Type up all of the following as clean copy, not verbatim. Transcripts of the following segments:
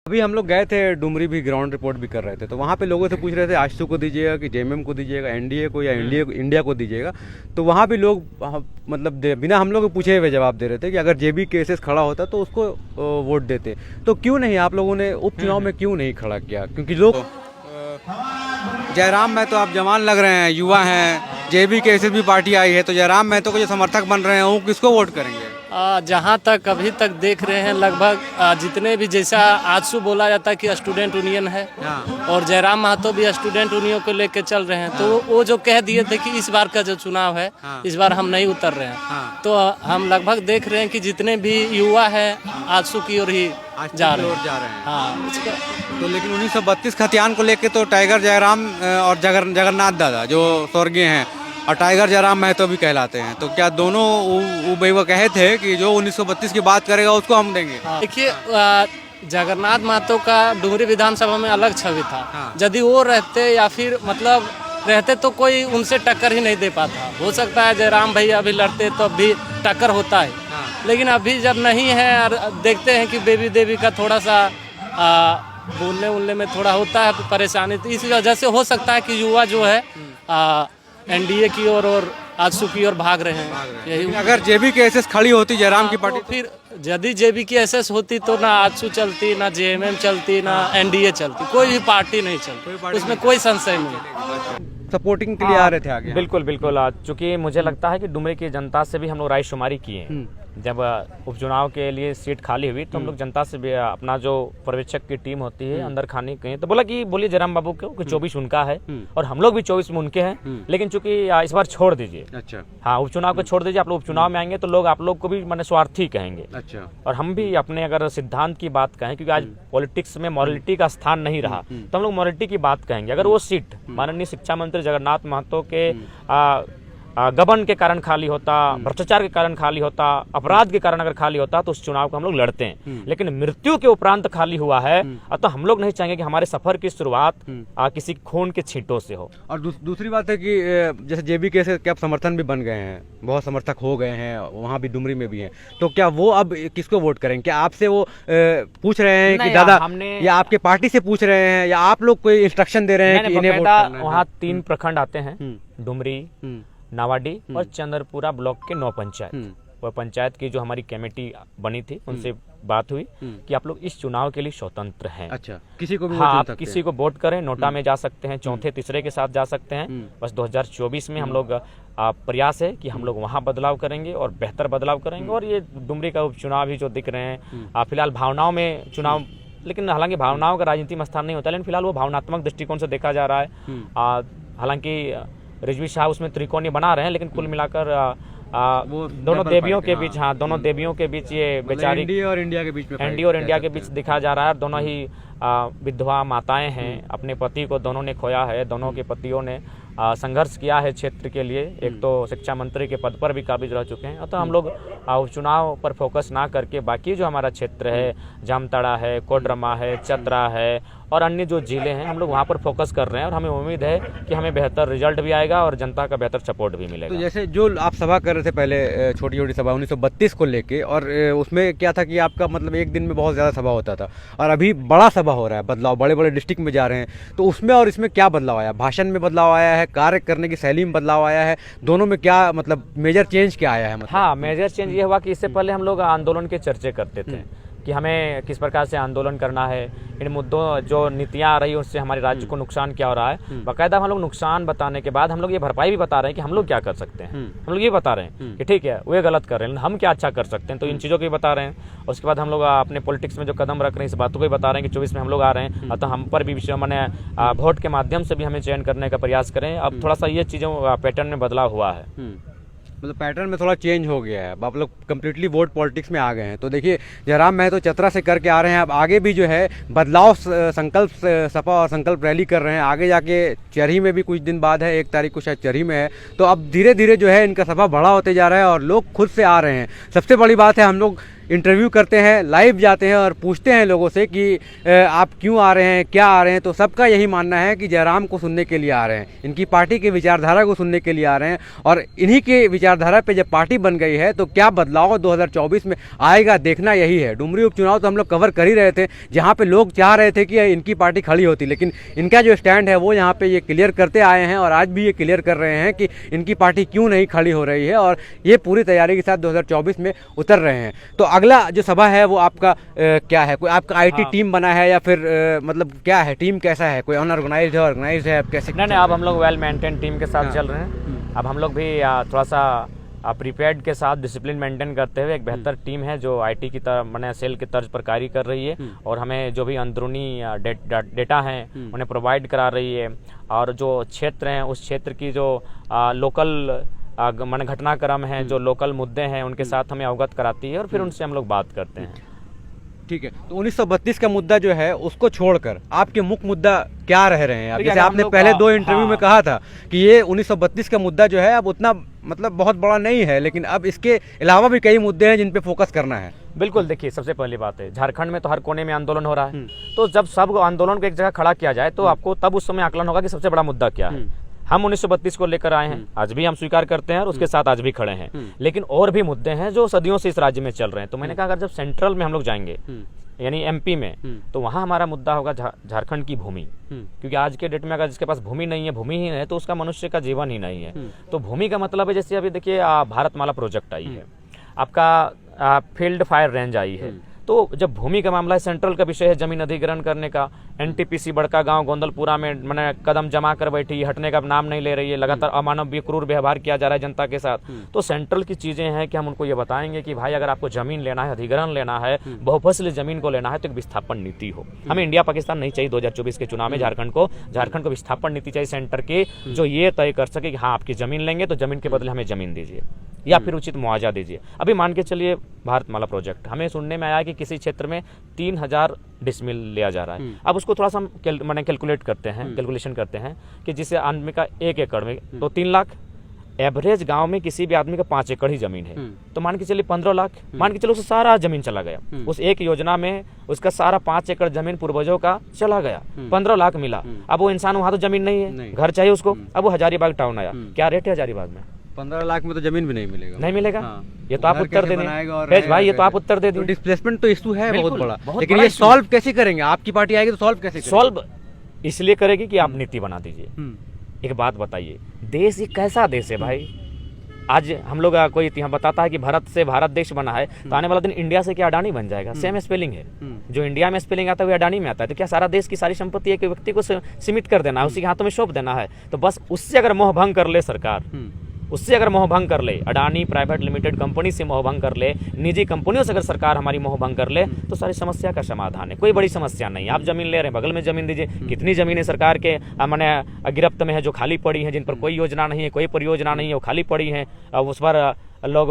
अभी हम लोग गए थे डुमरी भी, ग्राउंड रिपोर्ट भी कर रहे थे, तो वहाँ पे लोगों से पूछ रहे थे आजसू को दीजिएगा कि जेएमएम को दीजिएगा, एनडीए को या इंडिया को दीजिएगा। तो वहाँ भी लोग मतलब बिना हम लोग को पूछे हुए जवाब दे रहे थे कि अगर जेबी केसेस खड़ा होता तो उसको वोट देते। तो क्यों नहीं आप लोगों ने उपचुनाव में क्यों नहीं खड़ा किया? क्योंकि लोग जयराम महतो आप जवान लग रहे हैं, युवा हैं, जेबी केसेस भी पार्टी आई है, तो जयराम महतो के जो समर्थक बन रहे हैं वो किसको वोट करेंगे? जहाँ तक अभी तक देख रहे हैं लगभग जितने भी, जैसा आजसू बोला जाता है कि स्टूडेंट यूनियन है और जयराम महतो भी स्टूडेंट यूनियन को लेकर चल रहे हैं, तो वो जो कह दिए थे कि इस बार का जो चुनाव है इस बार हम नहीं उतर रहे हैं, तो हम लगभग देख रहे हैं कि जितने भी युवा है आजसू की ओर ही जा रहे हैं। हाँ, तो लेकिन 1932 खतियान को लेके तो टाइगर जयराम और जगन्नाथ दादा जो स्वर्गीय हैं और टाइगर जयराम महतो भी कहलाते हैं, तो क्या दोनों वो कहे थे कि जो 1932 की बात करेगा उसको हम देंगे? देखिए, जगन्नाथ महतो का डुमरी विधानसभा में अलग छवि था। यदि वो रहते या फिर मतलब रहते तो कोई उनसे टक्कर ही नहीं दे पाता। हो सकता है जयराम भैया अभी लड़ते तो अभी टक्कर होता है, लेकिन अभी जब नहीं है और देखते हैं कि बेबी देवी का थोड़ा सा बोलने उलने में थोड़ा होता है परेशानी, तो इसी वजह से हो सकता है कि युवा जो है एनडीए की ओर और आजसू की ओर भाग रहे हैं। यही अगर जेबी के एसएस खड़ी होती जयराम की पार्टी, तो फिर यदि जेबी की एसएस होती तो ना आजसू चलती, ना जेएमएम चलती, ना एनडीए चलती, कोई भी पार्टी नहीं चलती, उसमें कोई संशय नहीं। सपोर्टिंग के लिए आ रहे थे आगे? बिल्कुल बिल्कुल, चूँकि मुझे लगता है कि डुमरी की जनता से भी हम लोग रायशुमारी किए हैं। जब उपचुनाव के लिए सीट खाली हुई तो हम लोग जनता से भी अपना जो पर्यवेक्षक की टीम होती है अंदर खाने गए, तो बोला कि बोलिए जयराम बाबू को कि 24 उनका है और हम लोग भी 24 में उनके हैं, लेकिन चूंकि इस बार छोड़ दीजिए। अच्छा। हाँ, उपचुनाव को छोड़ दीजिए, आप लोग उपचुनाव में आएंगे तो लोग आप लोग को भी माने स्वार्थी कहेंगे। अच्छा। और हम भी अपने अगर सिद्धांत की बात कहें, क्योंकि आज पॉलिटिक्स में मॉरलिटी का स्थान नहीं रहा, तो हम लोग मॉरलिटी की बात कहेंगे। अगर वो सीट माननीय शिक्षा मंत्री जगन्नाथ महतो के गबन के कारण खाली होता, भ्रष्टाचार के कारण खाली होता, अपराध के कारण अगर खाली होता तो उस चुनाव को हम लोग लड़ते हैं, लेकिन मृत्यु के उपरांत खाली हुआ है, तो हम लोग नहीं चाहेंगे कि हमारे सफर की शुरुआत किसी खून के छींटों से हो। और दूसरी बात है कि जैसे जेबी के क्या समर्थन भी बन गए हैं, बहुत समर्थक हो गए हैं, वहाँ भी डुमरी में भी हैं, तो क्या वो अब किसको वोट करेंगे? क्या आपसे वो पूछ रहे हैं कि दादा, या आपके पार्टी से पूछ रहे हैं, या आप लोग कोई इंस्ट्रक्शन दे रहे हैं कि इन्हें वोट करना है? वहाँ 3 प्रखंड आते हैं, डुमरी, नावाडी और चंद्रपुरा ब्लॉक के 9 पंचायत। और पंचायत की जो हमारी कमेटी बनी थी उनसे बात हुई कि आप लोग इस चुनाव के लिए स्वतंत्र हैं। अच्छा, किसी को भी हाँ, आप किसी को वोट करें, नोटा में जा सकते हैं, चौथे तीसरे के साथ जा सकते हैं। बस 2024 में हम लोग प्रयास है कि हम लोग वहाँ बदलाव करेंगे और बेहतर बदलाव करेंगे। और ये डुमरी का उपचुनाव भी जो दिख रहे हैं फिलहाल भावनाओं में चुनाव, लेकिन हालांकि भावनाओं का राजनीति में स्थान नहीं होता, लेकिन फिलहाल वो भावनात्मक दृष्टिकोण से देखा जा रहा है। हालांकि रिजवी साहब उसमें त्रिकोणीय बना रहे हैं, लेकिन कुल मिलाकर वो दोनों देवियों के बीच, हाँ दोनों देवियों के बीच ये बेचारी एनडीए और इंडिया के बीच में, एनडीए और इंडिया के बीच दिखा जा रहा है। दोनों ही विधवा माताएं हैं, अपने पति को दोनों ने खोया है, दोनों के पतियों ने संघर्ष किया है क्षेत्र के लिए। एक तो शिक्षा मंत्री के पद पर भी काबिज रह चुके हैं, तो हम लोग उपचुनाव पर फोकस ना करके बाकी जो हमारा क्षेत्र है, जामताड़ा है, कोडरमा है, चतरा है और अन्य जो जिले हैं, हम लोग वहाँ पर फोकस कर रहे हैं और हमें उम्मीद है कि हमें बेहतर रिजल्ट भी आएगा और जनता का बेहतर सपोर्ट भी मिलेगा। तो जैसे जो आप सभा कर रहे थे पहले, छोटी छोटी सभा 1932 को लेके, और उसमें क्या था कि आपका मतलब एक दिन में बहुत ज़्यादा सभा होता था, और अभी बड़ा सभा हो रहा है, बदलाव बड़े बड़े डिस्ट्रिक्ट में जा रहे हैं, तो उसमें और इसमें क्या बदलाव आया? भाषण में बदलाव आया है, कार्य करने की शैली में बदलाव आया है, दोनों में क्या मतलब मेजर चेंज क्या आया है? मतलब हाँ, मेजर चेंज ये हुआ कि इससे पहले हम लोग आंदोलन के चर्चे करते थे कि हमें किस प्रकार से आंदोलन करना है, इन मुद्दों जो नीतियाँ आ रही है उससे हमारे राज्य को नुकसान क्या हो रहा है। बाकायदा हम लोग नुकसान बताने के बाद हम लोग ये भरपाई भी बता रहे हैं कि हम लोग क्या कर सकते हैं। हम लोग ये बता रहे हैं कि ठीक है वो गलत कर रहे हैं, हम क्या अच्छा कर सकते हैं, तो इन चीज़ों को भी बता रहे हैं। उसके बाद हम लोग अपने पॉलिटिक्स में जो कदम रख रहे हैं इस बातों को भी बता रहे हैं कि 24 में हम लोग आ रहे हैं, तो हम पर भी विषय मैंने वोट के माध्यम से भी हमें चयन करने का प्रयास करें। अब थोड़ा सा ये चीज़ों पैटर्न में बदलाव हुआ है, मतलब पैटर्न में थोड़ा चेंज हो गया है। अब आप लोग कम्प्लीटली वोट पॉलिटिक्स में आ गए हैं। तो देखिए, जयराम महतो चतरा से करके आ रहे हैं, अब आगे भी जो है बदलाव संकल्प सपा और संकल्प रैली कर रहे हैं। आगे जाके चरही में भी कुछ दिन बाद है, 1 तारीख को शायद चरही में है, तो अब धीरे धीरे जो है इनका सभा बड़ा होते जा रहा है और लोग खुद से आ रहे हैं। सबसे बड़ी बात है, हम लोग इंटरव्यू करते हैं, लाइव जाते हैं और पूछते हैं लोगों से कि आप क्यों आ रहे हैं, क्या आ रहे हैं, तो सबका यही मानना है कि जयराम को सुनने के लिए आ रहे हैं, इनकी पार्टी की विचारधारा को सुनने के लिए आ रहे हैं। और इन्हीं के विचारधारा पे जब पार्टी बन गई है तो क्या बदलाव 2024 में आएगा, देखना यही है। डुमरी उपचुनाव तो हम लोग कवर कर ही रहे थे, जहाँ पे लोग चाह रहे थे कि इनकी पार्टी खड़ी होती, लेकिन इनका जो स्टैंड है वो यहाँ पे ये क्लियर करते आए हैं और आज भी ये क्लियर कर रहे हैं कि इनकी पार्टी क्यों नहीं खड़ी हो रही है और ये पूरी तैयारी के साथ 2024 में उतर रहे हैं। तो अगला जो सभा है वो आपका क्या है? कोई आपका आईटी टीम बना है या फिर मतलब क्या है, टीम कैसा है? कोई अनऑर्गेनाइज्ड है, ऑर्गेनाइज्ड है? आप कैसे? नहीं, अब हम लोग वेल मेंटेन टीम के साथ चल रहे हैं। अब हम लोग भी थोड़ा सा प्रिपेयर्ड के साथ डिसिप्लिन मेंटेन करते हुए एक बेहतर टीम है जो आईटी की तरह मैंने सेल की तर्ज पर कार्य कर रही है और हमें जो भी अंदरूनी डेटा हैं उन्हें प्रोवाइड करा रही है। और जो क्षेत्र हैं उस क्षेत्र की जो लोकल माने घटनाक्रम है, जो लोकल मुद्दे हैं उनके साथ हमें अवगत कराती है और फिर उनसे हम लोग बात करते हैं। ठीक है, तो 1932 का मुद्दा जो है उसको छोड़कर आपके मुख्य मुद्दा क्या रह रहे हैं? आप जैसे आपने पहले 2 इंटरव्यू में कहा था कि ये 1932 का मुद्दा जो है अब उतना मतलब बहुत बड़ा नहीं है, लेकिन अब इसके अलावा भी कई मुद्दे हैं जिन पे फोकस करना है। बिल्कुल, देखिए सबसे पहली बात है झारखंड में तो हर कोने में आंदोलन हो रहा है, तो जब सब आंदोलन को एक जगह खड़ा किया जाए तो आपको तब उस समय आकलन होगा कि सबसे बड़ा मुद्दा क्या है। हम 1932 को लेकर आए हैं, आज भी हम स्वीकार करते हैं और उसके साथ आज भी खड़े हैं, लेकिन और भी मुद्दे हैं जो सदियों से इस राज्य में चल रहे हैं। तो मैंने कहा अगर जब सेंट्रल में हम लोग जाएंगे यानी एमपी में, तो वहाँ हमारा मुद्दा होगा झारखंड की भूमि, क्योंकि आज के डेट में अगर जिसके पास भूमि नहीं है, भूमि ही है, तो उसका मनुष्य का जीवन ही नहीं है। तो भूमि का मतलब है जैसे अभी देखिए भारतमाला प्रोजेक्ट आई है, आपका फील्ड फायर रेंज आई है, तो जब भूमि का मामला है, सेंट्रल का विषय है जमीन अधिग्रहण करने का। एनटीपीसी बड़का गांव गोंदलपुरा में मैंने कदम जमा कर बैठी, हटने का नाम नहीं ले रही है, लगातार अमानवीय क्रूर व्यवहार किया जा रहा है जनता के साथ। तो सेंट्रल की चीजें हैं कि हम उनको ये बताएंगे कि भाई अगर आपको जमीन लेना है, अधिग्रहण लेना है, बहुफसली जमीन को लेना है तो एक विस्थापन नीति हो। हमें इंडिया पाकिस्तान नहीं चाहिए 2024 के चुनाव में। झारखंड को विस्थापन नीति चाहिए सेंटर की, जो ये तय कर सके कि हाँ आपकी जमीन लेंगे तो जमीन के बदले हमें जमीन दीजिए या फिर उचित मुआवजा दीजिए। अभी मान के चलिए भारतमाला प्रोजेक्ट, हमें सुनने में आया कि किसी क्षेत्र में 3000 डिसमिल लिया जा रहा है। अब उसको थोड़ा सा हम कैलकुलेट करते हैं, कैलकुलेशन करते हैं कि जिसे आदमी का 1 एकड़ में तो 3 लाख, एवरेज गांव में किसी भी आदमी का 5 एकड़ ही जमीन है, तो मान के चलिए 15 लाख, मान के चलो उससे सारा जमीन चला गया। उस एक योजना में उसका सारा 5 एकड़ जमीन पूर्वजों का चला गया, 15 लाख मिला। अब वो इंसान वहां तो जमीन नहीं है, घर चाहिए उसको। अब वो हजारीबाग टाउन आया, क्या रेट है हजारीबाग में? 15 लाख में तो जमीन भी नहीं मिलेगा। नहीं मिलेगा। ये तो आप उत्तर दे दें भाई, ये तो आप उत्तर दे दें। डिस्प्लेसमेंट तो इशू है बहुत बड़ा, लेकिन ये सॉल्व कैसे करेंगे? आपकी पार्टी आएगी तो सॉल्व कैसे? सॉल्व इसलिए करेगी कि आप नीति बना दीजिए। एक बात बताइए, देश ये कैसा देश है भाई? आज हम लोग कोई यहाँ बताता है कि भारत से भारत देश बना है, तो आने वाला दिन इंडिया से क्या अडानी बन जाएगा? सेम स्पेलिंग है, जो इंडिया में स्पेलिंग आता है वो अडानी में आता है। तो क्या सारा देश की सारी संपत्ति एक व्यक्ति को सीमित कर देना है, उसी के हाथों में सौंप देना है? तो बस उससे अगर मोह भंग कर ले सरकार, उससे अगर मोह भंग कर ले, अडानी प्राइवेट लिमिटेड कंपनी से मोह भंग कर ले, निजी कंपनियों से अगर सरकार हमारी मोह भंग कर ले, तो सारी समस्या का समाधान है। कोई बड़ी समस्या नहीं। आप जमीन ले रहे हैं, बगल में जमीन दीजिए। कितनी जमीनें सरकार के मैंने गिरफ्त में है जो खाली पड़ी हैं, जिन पर कोई योजना नहीं है, कोई परियोजना नहीं है, वो खाली पड़ी हैं। उस पर लोग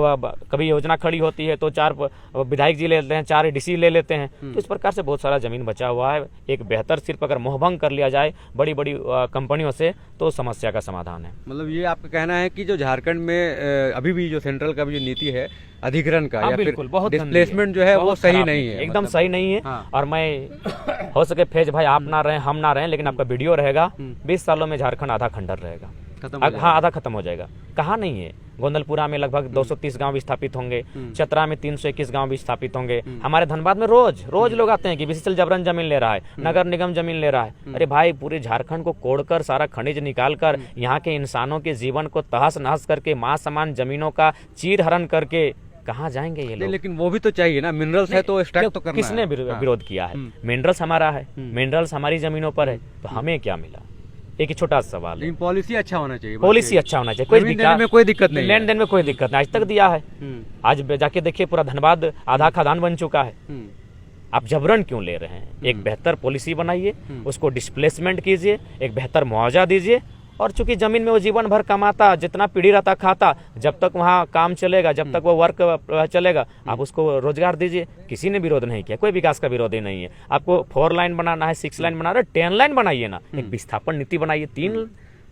कभी योजना खड़ी होती है तो 4 विधायक जी ले लेते हैं, 4 डीसी ले लेते हैं। तो इस प्रकार से बहुत सारा जमीन बचा हुआ है। एक बेहतर सिर्फ अगर मोहभंग कर लिया जाए बड़ी बड़ी कंपनियों से, तो समस्या का समाधान है। मतलब ये आपका कहना है कि जो झारखंड में अभी भी जो सेंट्रल का भी जो नीति है अधिग्रहण का या फिर डिस्प्लेसमेंट जो है वो सही नहीं है, एकदम सही नहीं है। और मैं हो सके फैज भाई आप ना रहे, हम ना रहे, लेकिन आपका वीडियो रहेगा, 20 सालों में झारखंड आधा खंडर रहेगा। हाँ, आधा खत्म हो जाएगा। कहाँ नहीं है? गोंदलपुरा में लगभग 230 गांव विस्थापित होंगे, चतरा में 321 गांव विस्थापित होंगे। हमारे धनबाद में रोज लोग आते हैं कि बीसीसीएल जबरन जमीन ले रहा है, नगर निगम जमीन ले रहा है। अरे भाई, पूरे झारखंड को कोड़कर, सारा खनिज निकालकर, यहाँ के इंसानों के जीवन को तहस नहस करके, मां समान जमीनों का चीर हरण करके कहाँ जाएंगे ये लोग? लेकिन वो भी तो चाहिए ना, मिनरल्स है तो एक्सट्रैक्ट तो करना है। किसने विरोध किया है? मिनरल्स हमारा है, मिनरल्स हमारी जमीनों पर है, तो हमें क्या मिला? एक छोटा सवाल है। पॉलिसी अच्छा होना चाहिए, पॉलिसी अच्छा होना चाहिए। कोई लेन में कोई दिक्कत नहीं, लेन देन में कोई दिक्कत नहीं, आज तक दिया है। आज जाके देखिए पूरा धनबाद आधा खदान बन चुका है। आप जबरन क्यों ले रहे हैं? एक बेहतर पॉलिसी बनाइए, उसको डिस्प्लेसमेंट कीजिए, एक बेहतर मुआवजा दीजिए। और चूंकि जमीन में वो जीवन भर कमाता, जितना पीढ़ी रहता खाता, जब तक वहाँ काम चलेगा, जब तक वो वर्क चलेगा, आप उसको रोजगार दीजिए। किसी ने विरोध नहीं किया, कोई विकास का विरोध ही नहीं है। आपको 4 लाइन बनाना है, 6 लाइन बना रहे, 10 लाइन बनाइए ना। एक विस्थापन नीति बनाइए।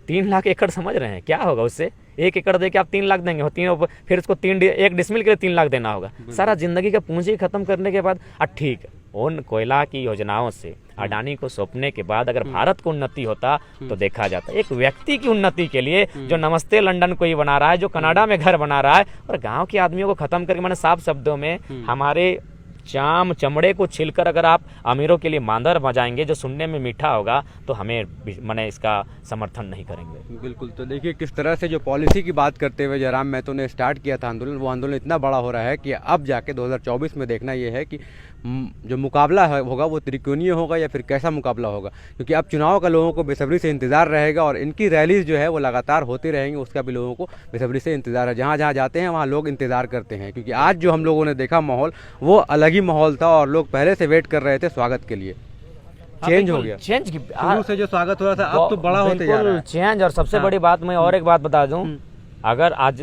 3 लाख एकड़ समझ रहे हैं क्या होगा उससे? 1 एकड़ दे के आप 3 लाख देंगे, और फिर उसको 1 डिसमिल के लिए 3 लाख देना होगा। सारा जिंदगी का पूंजी खत्म करने के बाद ठीक है, उन कोयला की योजनाओं से अडानी को सौंपने के बाद अगर भारत को उन्नति होता तो देखा जाता। एक व्यक्ति की उन्नति के लिए जो नमस्ते लंदन को ही बना रहा है, जो कनाडा में घर बना रहा है, और गांव के आदमियों को खत्म करके, मैंने साफ शब्दों में हमारे चमड़े को छिलकर अगर आप अमीरों के लिए मांदर बजाएंगे जो सुनने में मीठा होगा, तो हमें मैंने इसका समर्थन नहीं करेंगे। बिल्कुल। तो देखिए किस तरह से जो पॉलिसी की बात करते हुए जयराम महतो ने स्टार्ट किया था आंदोलन, वो आंदोलन इतना बड़ा हो रहा है कि अब जाके 2024 में देखना ये है कि जो मुकाबला होगा वो त्रिकोणीय होगा या फिर कैसा मुकाबला होगा, क्योंकि अब चुनाव का लोगों को बेसब्री से इंतजार रहेगा और इनकी रैलीज जो है वो लगातार होती रहेंगी, उसका भी लोगों को बेसब्री से इंतजार है। जहाँ जहाँ जाते हैं वहाँ लोग इंतजार करते हैं, क्योंकि आज जो हम लोगों ने देखा माहौल वो अलग ही माहौल था और लोग पहले से वेट कर रहे थे स्वागत के लिए। चेंज हो गया, चेंज की शुरू से जो स्वागत हो रहा था अब तो बड़ा होते जा रहा है चेंज। और सबसे बड़ी बात मैं और एक बात बता दूं, अगर आज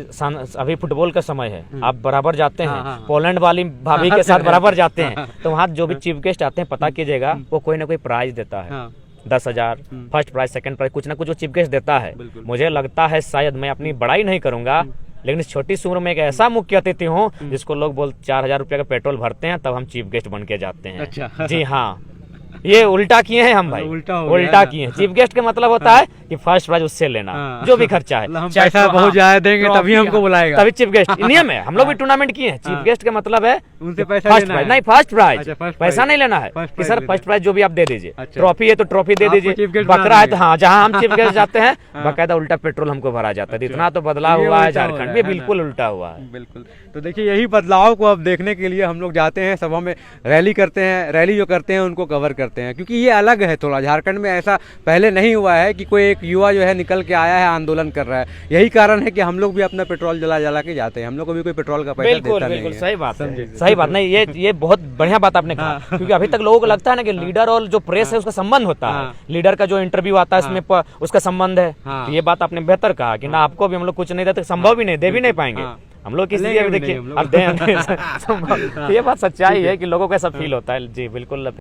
अभी फुटबॉल का समय है, आप बराबर जाते हैं, पोलैंड वाली भाभी के साथ बराबर जाते हैं, तो वहाँ जो भी चीफ गेस्ट आते हैं, पता कीजिएगा वो कोई ना कोई प्राइज देता है, 10,000 फर्स्ट प्राइज, सेकंड प्राइज, कुछ ना कुछ वो चीफ गेस्ट देता है। मुझे लगता है, शायद मैं अपनी बड़ाई नहीं करूंगा, लेकिन इस छोटी सी उम्र में एक ऐसा मुख्य अतिथि हूँ जिसको लोग 4,000 रुपये का पेट्रोल भरते हैं, तब हम चीफ गेस्ट बन के जाते हैं। अच्छा। जी हाँ, ये उल्टा किए हैं हम भाई, उल्टा किए हैं। चीफ गेस्ट का मतलब होता है कि फर्स्ट प्राइज उससे लेना, जो भी खर्चा है, पैसा बहुत ज्यादा देंगे तभी हमको बुलाएगा, तभी चीफ गेस्ट। नियम है, हम लोग भी टूर्नामेंट किए हैं। चीफ गेस्ट का मतलब है उनसे पैसा फर्स्ट लेना प्राइज, है। नहीं फर्स्ट प्राइज, अच्छा, पैसा नहीं लेना है कि सर फर्स्ट प्राइज जो भी आप दे दीजिए। अच्छा। ट्रॉफी है तो ट्रॉफी दे आपको दीजिए, चीफ गेस्ट बना बकरा है तो देंगे। हाँ, जहाँ हम चीफ गेस्ट जाते हैं बाकायदा उल्टा पेट्रोल हमको भरा जाता है। इतना तो बदलाव ये हुआ है उल्टा हो झारखंड रहा में, है बिल्कुल उल्टा हुआ है। बिल्कुल। तो देखिए यही बदलाव को अब देखने के लिए हम लोग जाते हैं, सभा में रैली करते हैं, रैली जो करते हैं उनको कवर करते हैं, क्योंकि ये अलग है थोड़ा। झारखंड में ऐसा पहले नहीं हुआ है कि कोई एक युवा जो है निकल के आया है आंदोलन कर रहा है। यही कारण है कि हम लोग भी अपना पेट्रोल जला के जाते हैं, हम लोग को भी कोई पेट्रोल का पैसा देता नहीं है। सही बात है, सही बात नहीं, ये बहुत बढ़िया बात आपने कहा, क्योंकि अभी तक लोगों को लगता है ना कि लीडर और जो प्रेस है उसका संबंध होता है, लीडर का जो इंटरव्यू आता है उसमें उसका संबंध है। तो ये बात आपने बेहतर कहा कि ना आपको भी हम लोग कुछ नहीं देते, संभव भी नहीं, दे भी नहीं पाएंगे हम लोग, इसलिए अभी देखिए अब ये बात सच्चाई है कि लोगों को ऐसा फील होता है। जी बिल्कुल।